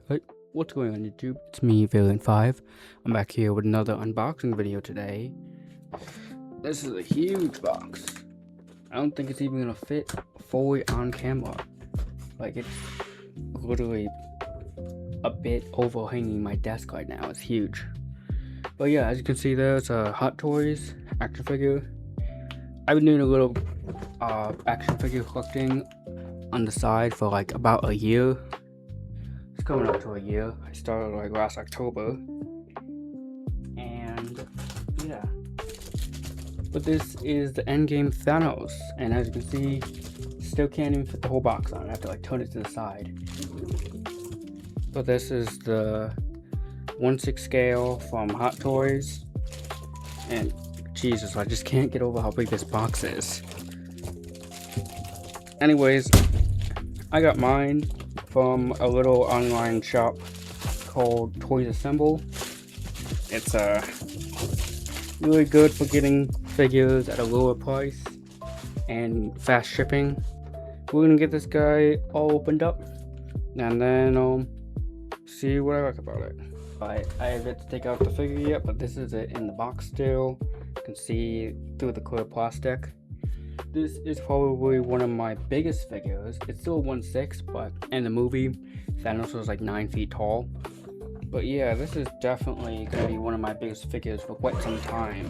Hey, what's going on YouTube? It's me, Villain5. I'm back here with another unboxing video today. This is a huge box. I don't think it's even gonna fit fully on camera. Like, it's literally a bit overhanging my desk right now. It's huge. But yeah, as you can see, there's a Hot Toys action figure. I've been doing a little action figure collecting on the side for like about a year. It's coming up to a year. I started like last October, and yeah. But this is the endgame Thanos, and as you can see, still can't even fit the whole box on. I have to like turn it to the side. But this is the 1/6 scale from Hot Toys, and Jesus, I just can't get over how big this box is. Anyways, I got mine from a little online shop called Toys Assemble. It's really good for getting figures at a lower price and fast shipping. We're gonna get this guy all opened up and then see what I like about it. I have yet to take out the figure yet, but this is it in the box still. You can see through the clear plastic. This is probably one of my biggest figures. It's still 1/6, but in the movie, Thanos was like 9 feet tall. But yeah, this is definitely going to be one of my biggest figures for quite some time.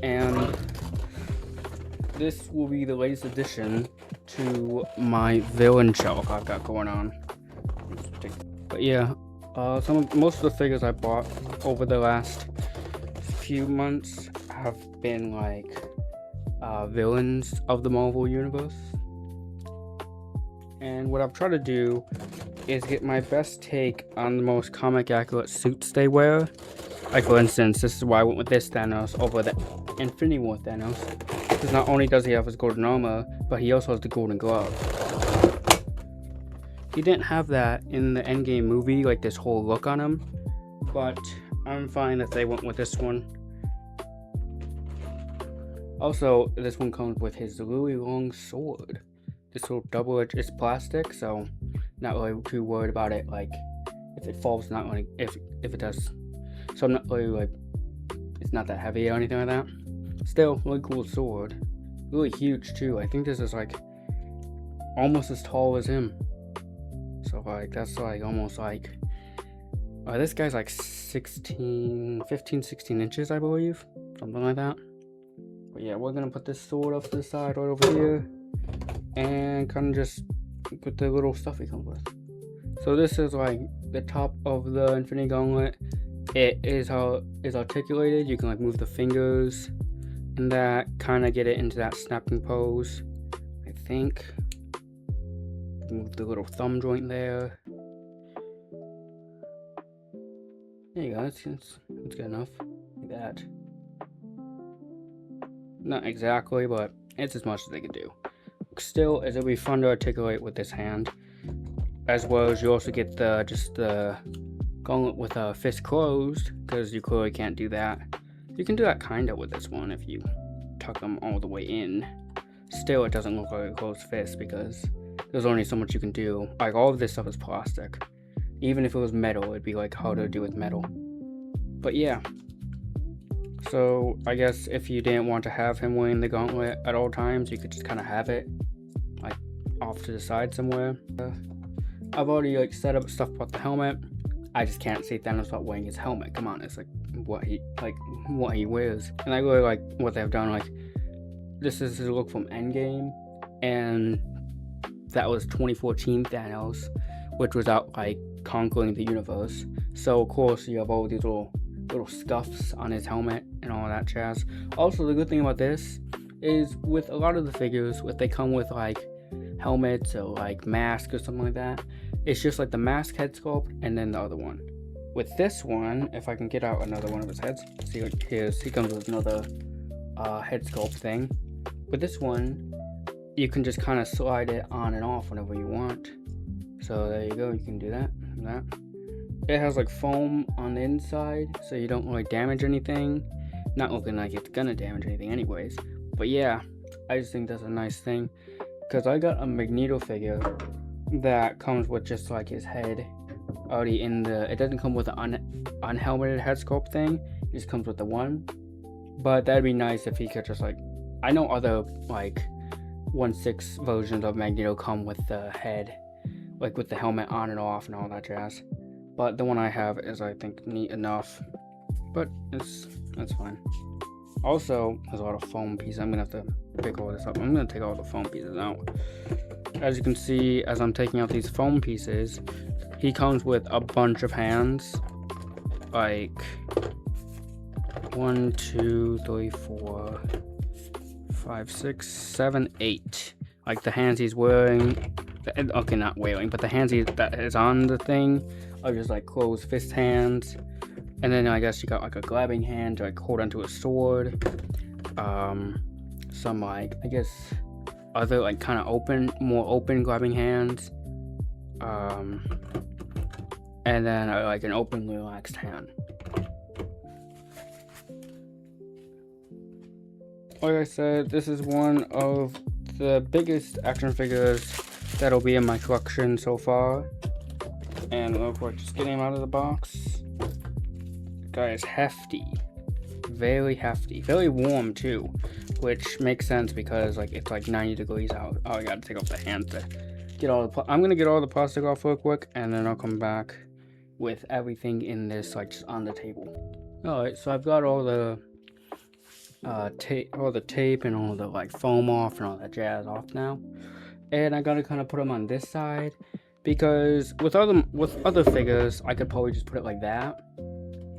And this will be the latest addition to my villain shelf I've got going on. But yeah, most of the figures I bought over the last few months have been like villains of the Marvel universe, and what I've tried to do is get my best take on the most comic accurate suits they wear. Like for instance, this is why I went with this Thanos over the Infinity War Thanos, because not only does he have his golden armor, but he also has the golden glove. He didn't have that in the Endgame movie, like this whole look on him, but I'm fine that they went with this one. Also, this one comes with his really long sword. This little double-edged, it's plastic, so not really too worried about it. Like, if it falls, not like if it does. So I'm not really like, it's not that heavy or anything like that. Still, really cool sword. Really huge too. I think this is like almost as tall as him. So like that's like almost like. This guy's like 15, 16 inches, I believe, something like that. But yeah, we're gonna put this sword off to the side right over here and kind of just put the little stuff he comes with. So this is like the top of the Infinity Gauntlet. It is how it's articulated. You can like move the fingers and that kind of get it into that snapping pose. I think move the little thumb joint there. There you go. That's good enough. Like that. Not exactly, but it's as much as they can do. Still, it'll be fun to articulate with this hand, as well as you also get the gauntlet with a fist closed, because you clearly can't do that. You can do that kind of with this one if you tuck them all the way in. Still, it doesn't look like a closed fist because there's only so much you can do. Like, all of this stuff is plastic. Even if it was metal, it'd be like harder to do with metal. But yeah. So I guess if you didn't want to have him wearing the gauntlet at all times, you could just kind of have it like off to the side somewhere. I've already like set up stuff about the helmet. I just can't see Thanos not wearing his helmet. Come on, it's like what he wears. And I really like what they've done. Like, this is his look from Endgame, and that was 2014 Thanos, which was out like conquering the universe. So of course you have all these little scuffs on his helmet and all that jazz. Also, the good thing about this is with a lot of the figures, if they come with like helmets or like masks or something like that, it's just like the mask head sculpt and then the other one. With this one, if I can get out another one of his heads, see, like he comes with another head sculpt thing. With this one, you can just kind of slide it on and off whenever you want. So there you go, you can do that. It has like foam on the inside, so you don't really damage anything. Not looking like it's gonna damage anything anyways. But yeah, I just think that's a nice thing, because I got a Magneto figure that comes with just like his head already in the. It doesn't come with an unhelmeted head sculpt thing. It just comes with the one. But that'd be nice if he could just like. I know other like 1/6 versions of Magneto come with the head, like with the helmet on and off and all that jazz. But the one I have is, I think, neat enough. But that's fine. Also, there's a lot of foam pieces. I'm gonna have to pick all this up. I'm gonna take all the foam pieces out. As you can see, as I'm taking out these foam pieces, he comes with a bunch of hands. Like 1, 2, 3, 4, 5, 6, 7, 8. Like the hands he's wearing. Okay, not wearing, but the hands that is on the thing are just like closed fist hands. And then I guess you got like a grabbing hand to like hold onto a sword. Some like, I guess, other like kind of more open grabbing hands. And then like an open relaxed hand. Like I said, this is one of the biggest action figures that'll be in my collection so far. And real quick, just getting him out of the box. Guy is hefty, very hefty, very warm too, which makes sense because like it's like 90 degrees out. Oh, I gotta take off the hand to get all the. I'm gonna get all the plastic off real quick, and then I'll come back with everything in this like just on the table. All right, so I've got all the tape and all the like foam off and all that jazz off now, and I gotta kind of put them on this side because with other figures I could probably just put it like that.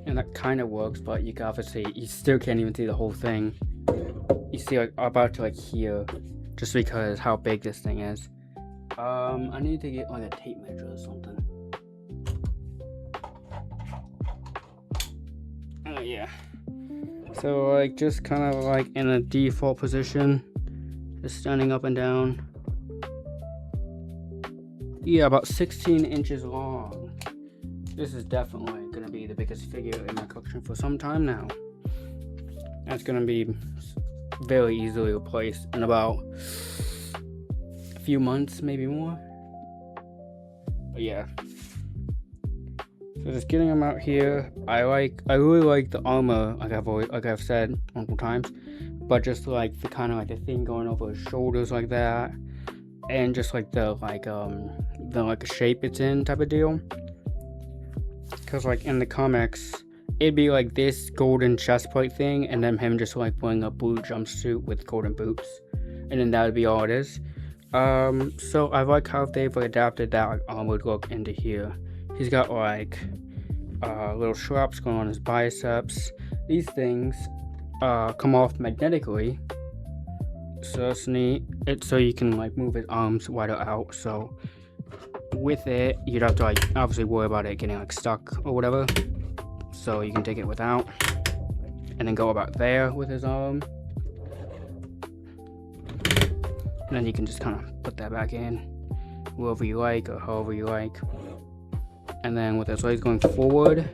And that kind of works, but you can obviously, you still can't even see the whole thing. You see like about to like here, just because how big this thing is. I need to get like a tape measure or something. Oh yeah. So like just kind of like in a default position, just standing up and down. Yeah, about 16 inches long. This is definitely going to be the biggest figure in my collection for some time now. That's going to be very easily replaced in about a few months, maybe more. But yeah. So just getting them out here. I really like the armor, like I've said multiple times. But just like the kind of like the thing going over his shoulders like that, and just like the shape it's in type of deal. Because like in the comics, it'd be like this golden chest plate thing, and then him just like wearing a blue jumpsuit with golden boots, and then that would be all it is. So I like how they've like, adapted that like armored look into here. He's got like little straps going on his biceps. These things come off magnetically, so that's neat. It's so you can like move his arms wider out. So with it, you'd have to like obviously worry about it getting like stuck or whatever. So you can take it without, and then go about there with his arm, and then you can just kind of put that back in wherever you like or however you like. And then with his legs going forward,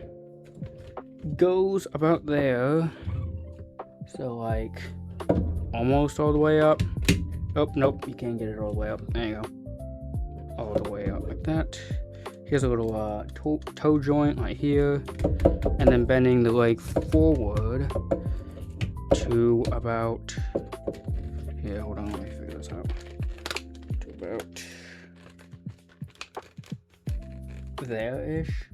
goes about there. So like almost all the way up. Oh nope, you can't get it all the way up. There you go. All the way up like that. Here's a little toe joint right here, and then bending the leg forward to about here. Hold on, let me figure this out. To about there-ish.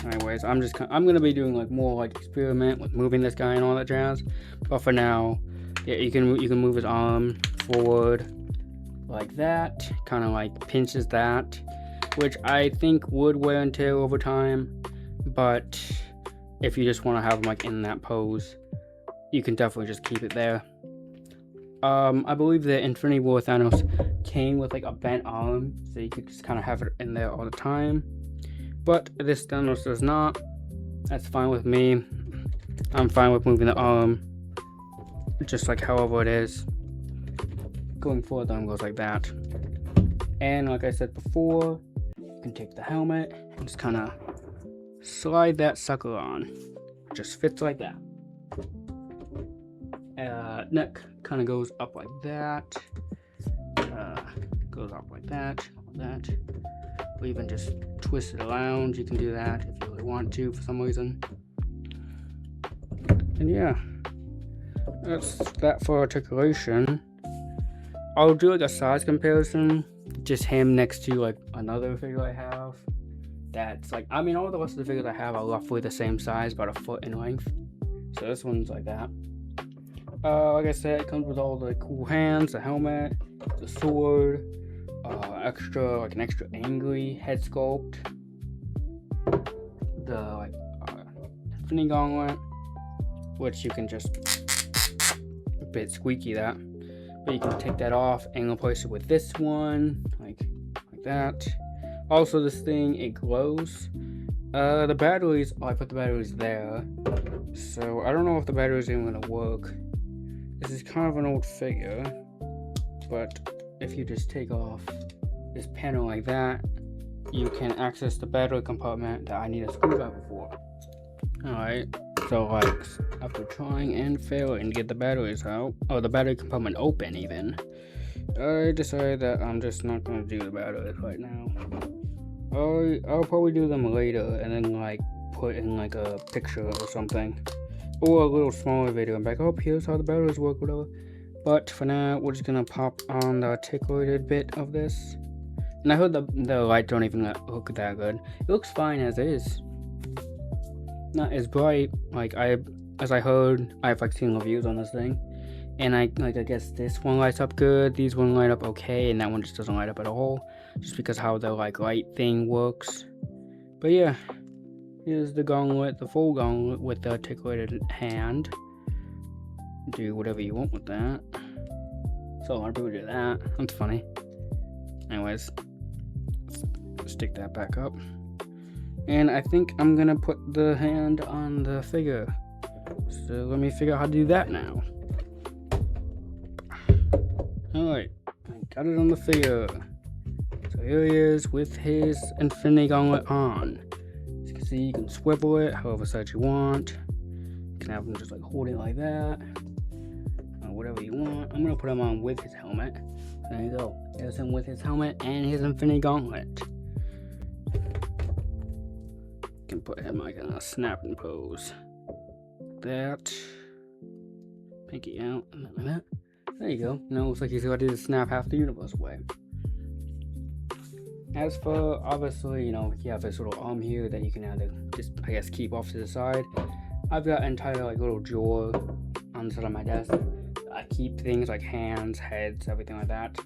Anyways, I'm gonna be doing like more like experiment with moving this guy and all that jazz. But for now, yeah, you can move his arm forward like that, kind of like pinches that, which I think would wear and tear over time, but if you just want to have him like in that pose, you can definitely just keep it there. I believe the Infinity War Thanos came with like a bent arm, so you could just kind of have it in there all the time, but this Thanos does not. That's fine with me. I'm fine with moving the arm just like however it is. Going forward, the arm goes like that. And like I said before, you can take the helmet and just kind of slide that sucker on. It just fits like that. Neck kind of goes up like that. Goes up like that, or even just twist it around. You can do that if you really want to for some reason. And yeah, that's that for articulation. I'll do like a size comparison, just him next to like another figure I have. That's like, I mean, all the rest of the figures I have are roughly the same size, about a foot in length. So this one's like that. Like I said, it comes with all the cool hands, the helmet, the sword, an extra angry head sculpt, the infinity gauntlet, which you can just a bit squeaky that, but you can take that off and replace it with this one, like that. Also, this thing, it glows. The batteries, I put the batteries there, so I don't know if the batteries are even gonna work. This is kind of an old figure, but if you just take off this panel like that, you can access the battery compartment that I need a screwdriver for. Alright, so like, after trying and failing to get the batteries out, or the battery compartment open even, I decided that I'm just not going to do the batteries right now. I'll probably do them later and then like put in like a picture or something, or a little smaller video and be like, oh, here's how the batteries work, whatever. But for now, we're just gonna pop on the articulated bit of this. And I heard the lights don't even look that good. It looks fine as is. Not as bright. Like as I heard, I've like seen reviews on this thing, and I guess this one lights up good. These one light up okay, and that one just doesn't light up at all, just because how the like light thing works. But yeah, here's the gauntlet, the full gauntlet with the articulated hand. Do whatever you want with that. So a lot of people do that. That's funny. Anyways, stick that back up. And I think I'm gonna put the hand on the figure. So let me figure out how to do that now. Alright, I got it on the figure. So here he is with his infinity gauntlet on. As you can see, you can swivel it however side you want. You can have him just like hold it like that. Whatever you want. I'm gonna put him on with his helmet. There you go. There's him with his helmet and his infinity gauntlet. You can put him like in a snapping pose. That. Pinky out and like that. There you go. Now it looks like he's ready to snap half the universe away. As for obviously, you have this little arm here that you can either just, I guess, keep off to the side. I've got an entire like little drawer on the side of my desk. I keep things like hands, heads, everything like that,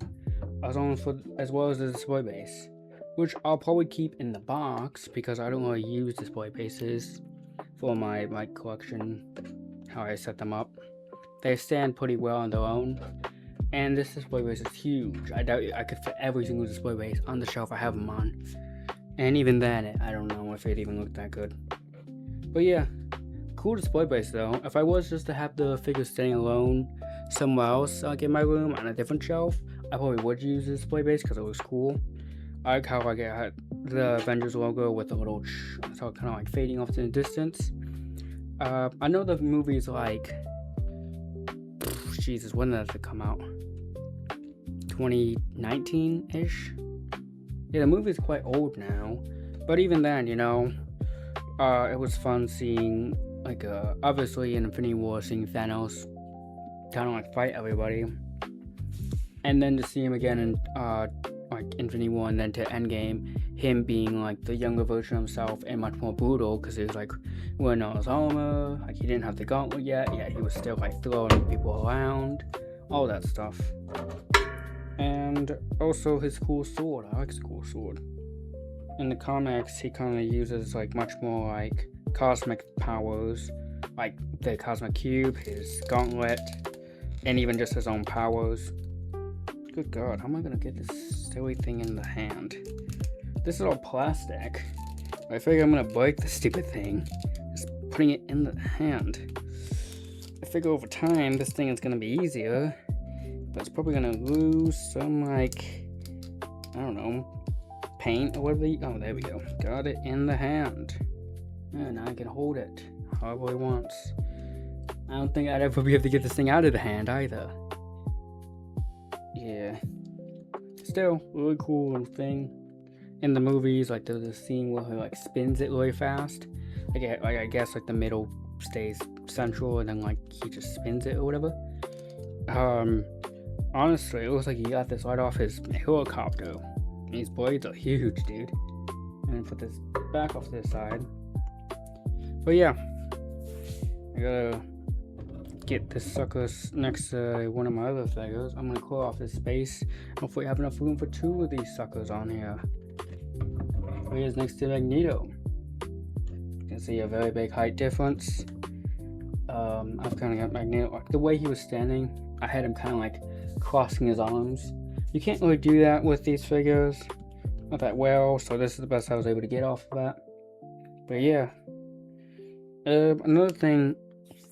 as well as the display base, which I'll probably keep in the box because I don't really use display bases for my collection, how I set them up. They stand pretty well on their own, and this display base is huge. I doubt I could fit every single display base on the shelf I have them on, and even then, I don't know if it even looked that good. But yeah, cool display base though. If I was just to have the figure standing alone somewhere else, like in my room on a different shelf, I probably would use the display base because it looks cool. I like how I get the Avengers logo with a little so kind of like fading off in the distance. I know the movie's like, Jesus, when did it come out? 2019-ish? Yeah, the movie's quite old now, but even then, it was fun seeing like obviously in Infinity War, seeing Thanos kind of like fight everybody, and then to see him again in like Infinity War and then to Endgame, him being like the younger version of himself and much more brutal because he was like wearing all his armor, like he didn't have the gauntlet yet he was still like throwing people around, all that stuff. And also his cool sword. I like his cool sword. In the comics, he kind of uses like much more like cosmic powers, like the cosmic cube, his gauntlet, and even just his own powers. Good God, how am I gonna get this silly thing in the hand? This is all plastic. I figure I'm gonna break this stupid thing just putting it in the hand. I figure over time this thing is gonna be easier, but it's probably gonna lose some like, I don't know, paint or whatever. Oh, there we go. Got it in the hand. And now I can hold it however I want. I don't think I'd ever be able to get this thing out of the hand either. Yeah. Still, really cool little thing. in the movies, like there's a scene where he like spins it really fast. Like I guess like the middle stays central and then like he just spins it or whatever. Honestly, it looks like he got this right off his helicopter. These blades are huge, dude. And put this back off to the side. But yeah, I gotta get this sucker next to one of my other figures. I'm gonna clear off this space. Hopefully, have enough room for 2 of these suckers on here. Here's next to Magneto. You can see a very big height difference. I've kind of got Magneto, like the way he was standing, I had him kind of like crossing his arms. You can't really do that with these figures, not that well, so this is the best I was able to get off of that. But yeah, another thing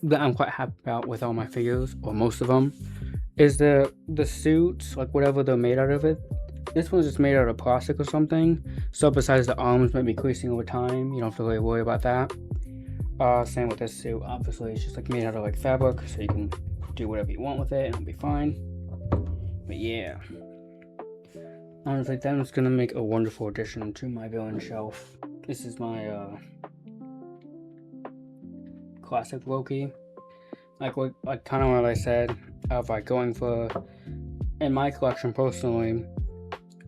that I'm quite happy about with all my figures, or most of them, is the suits, like whatever they're made out of it. This one's just made out of plastic or something, so besides the arms might be creasing over time, you don't have to really worry about that. Same with this suit, obviously it's just like made out of like fabric, so you can do whatever you want with it and it'll be fine. But yeah, honestly, Thanos gonna make a wonderful addition to my villain shelf. This is my classic Loki. Like kind of what I said, of like going for, in my collection personally,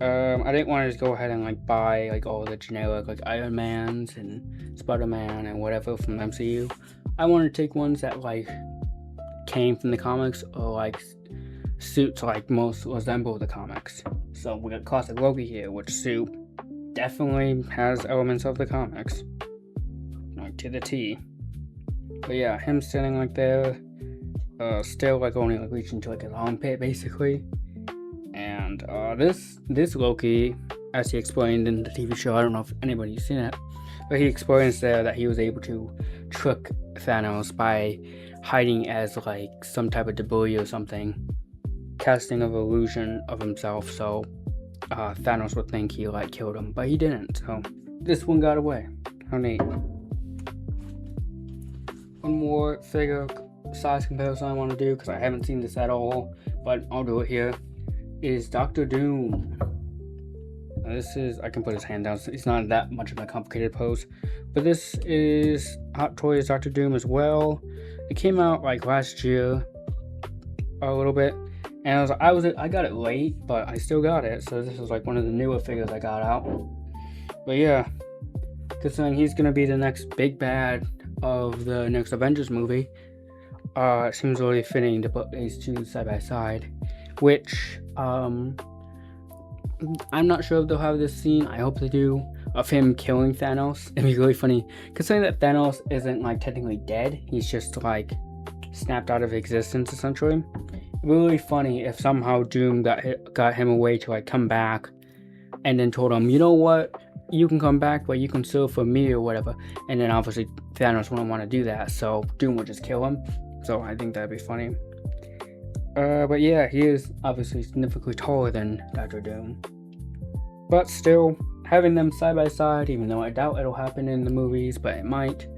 I didn't want to just go ahead and like buy like all the generic like Iron Mans and Spider-Man and whatever from the MCU. I wanted to take ones that like came from the comics or like suits like most resemble the comics. So we got classic Loki here, which suit definitely has elements of the comics, like to the T. But yeah, him standing like there, still like only like reaching to like his armpit basically. And this Loki, as he explained in the TV show, I don't know if anybody's seen it, but he explains there that he was able to trick Thanos by hiding as like some type of debris or something, casting an illusion of himself, so Thanos would think he like killed him, but he didn't. So this one got away. How neat. One more figure size comparison I want to do, because I haven't seen this at all, but I'll do it here, is Dr. Doom. Now this is, I can put his hand down, so it's not that much of a complicated pose, but this is Hot Toys Dr. Doom as well. It came out like last year a little bit, and I got it late, but I still got it, so this is like one of the newer figures I got out. But yeah, considering he's gonna be the next big bad of the next Avengers movie, it seems really fitting to put these two side by side, which I'm not sure if they'll have this scene, I hope they do, of him killing Thanos. It'd be really funny, considering that Thanos isn't like technically dead, he's just like snapped out of existence essentially. It'd be really funny if somehow Doom got him a way to like come back and then told him, you know what, you can come back, but you can serve for me or whatever. And then obviously Thanos wouldn't want to do that, so Doom would just kill him. So I think that'd be funny. But yeah, he is obviously significantly taller than Dr. Doom. But still, having them side by side, even though I doubt it'll happen in the movies, but it might.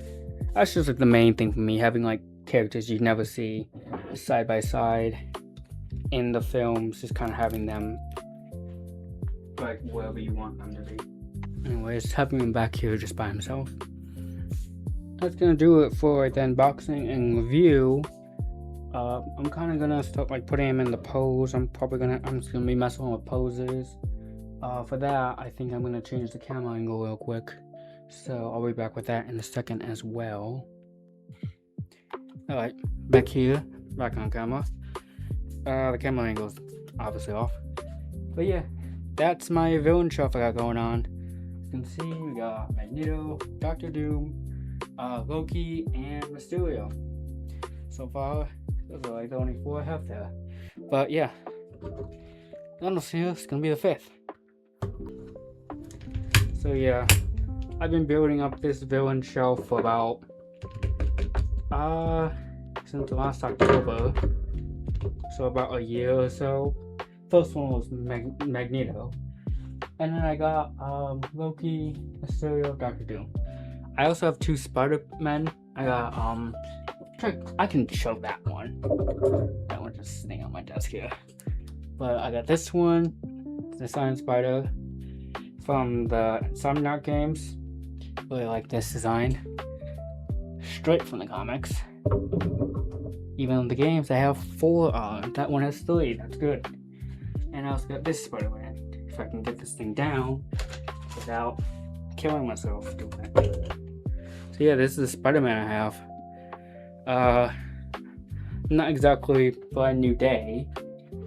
That's just like the main thing for me, having like characters you never see side by side in the films, just kind of having them like wherever you want them to be. Anyways, having him back here just by himself. That's gonna do it for the unboxing and review. I'm kind of gonna start like putting him in the pose. I'm just gonna be messing with poses. For that, I think I'm gonna change the camera angle real quick. So I'll be back with that in a second as well. Alright, back here, back on camera. The camera angle's obviously off. But yeah, that's my villain shelf I got going on. You can see we got Magneto, Dr. Doom, Loki, and Mysterio. So far, those are like the only 4 I have there. But yeah, Thanos here is gonna be the 5th. So yeah, I've been building up this villain shelf for about since last October, so about a year or so. First one was Magneto, and then I got Loki, Mysterio, Dr. Doom. I also have 2 Spider-Men. I got I can show that one. That one's just sitting on my desk here. But I got this one, the Science Spider from the Insomniac games. Really like this design. Straight from the comics. Even in the games, they have 4 arms. That one has 3. That's good. And I also got this Spider-Man. If I can get this thing down without killing myself doing it. So yeah, this is the Spider-Man I have. Not exactly brand new day,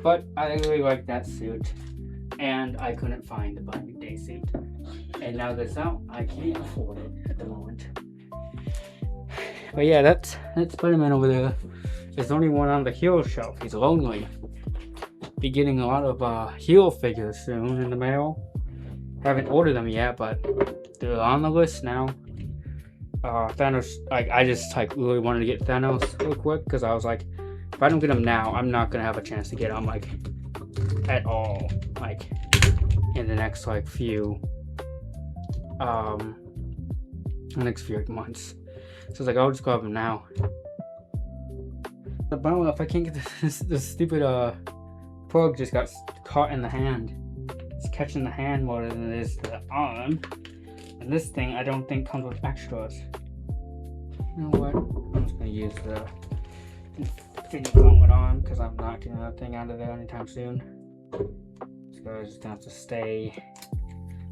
but I really like that suit. And I couldn't find the brand new day suit. And now that's out, I can't afford it at the moment. But yeah, that's Spider-Man over there. There's only one on the hero shelf. He's lonely. Be getting a lot of hero figures soon in the mail. Haven't ordered them yet, but they're on the list now. Thanos, I just really wanted to get Thanos real quick because I was like, if I don't get him now, I'm not gonna have a chance to get him at all, in the next few months. So it's I'll just grab him now. But if I can't get this stupid plug just got caught in the hand. It's catching the hand more than it is the arm. And this thing I don't think comes with extras. You know what? I'm just gonna use the Infinity Gauntlet arm because I'm not getting that thing out of there anytime soon. So I just have to stay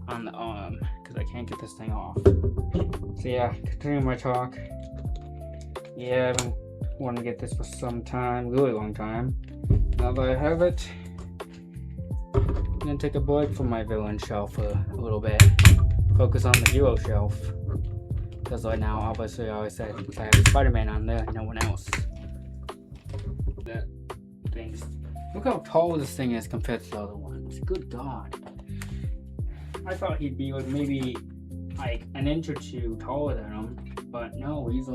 on the arm because I can't get this thing off. So yeah, continuing my talk. Yeah, I've been wanting to get this for some time, really long time. Now that I have it, I'm gonna take a break from my villain shelf for a little bit. Focus on the hero shelf. Because right now, obviously, I always said I have Spider-Man on there, no one else. That thing's... Look how tall this thing is compared to the other ones. Good God. I thought he'd be maybe an inch or 2 taller than him, but no, he's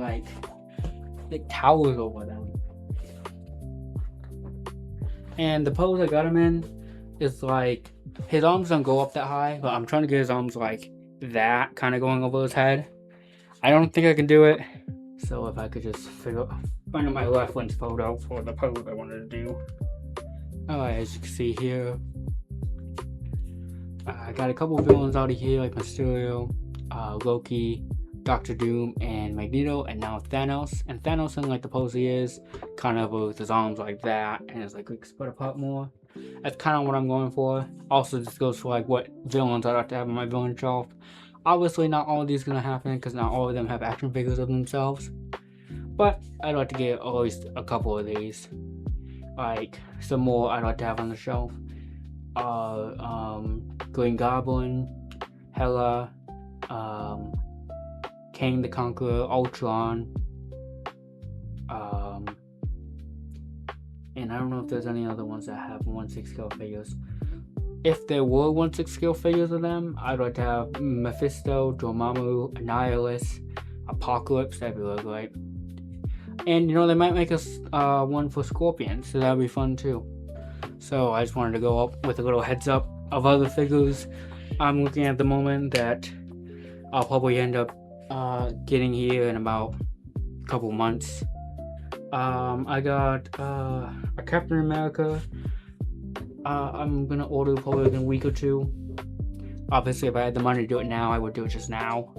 towers over them. And the pose I got him in is his arms don't go up that high, but I'm trying to get his arms that, kind of going over his head. I don't think I can do it. So if I could just find my reference photo for the pose I wanted to do. Alright, as you can see here, I got a couple of villains out of here like Mysterio, Loki, Doctor Doom, and Magneto, and now Thanos. And Thanos in the pose he is, kind of with his arms like that, and it's we can split apart more. That's kind of what I'm going for. Also, this goes for what villains I'd like to have on my villain shelf. Obviously, not all of these are gonna happen because not all of them have action figures of themselves. But I'd like to get at least a couple of these. Some more I'd like to have on the shelf. Green Goblin, Hela, Kang the Conqueror, Ultron, and I don't know if there's any other ones that have 1/6 scale figures. If there were 1/6 scale figures of them, I'd like to have Mephisto, Dormammu, Annihilus, Apocalypse. That'd be really great. And they might make us one for Scorpion, so that'd be fun too. So I just wanted to go up with a little heads up of other figures I'm looking at the moment that I'll probably end up getting here in about a couple months. I got a Captain America. I'm gonna order probably in a week or 2. Obviously, if I had the money to do it now, I would do it just now.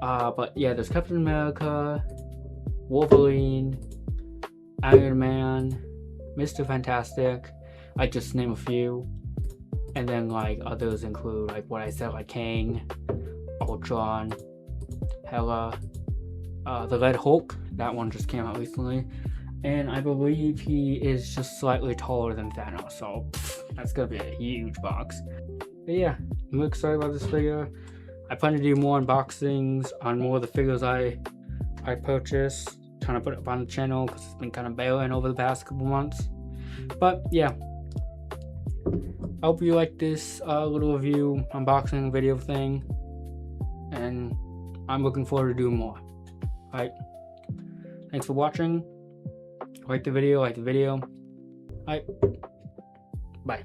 But yeah, there's Captain America, Wolverine, Iron Man, Mr. Fantastic. I just name a few. And then others include what I said, Kang, Ultron, Hela, the Red Hulk. That one just came out recently. And I believe he is just slightly taller than Thanos, so that's gonna be a huge box. But yeah, I'm excited about this figure. I plan to do more unboxings on more of the figures I purchased. Trying to put it up on the channel because it's been kind of barren over the past couple months. But yeah, I hope you like this little review unboxing video thing, and I'm looking forward to doing more. Alright, thanks for watching. Like the video. Alright, bye.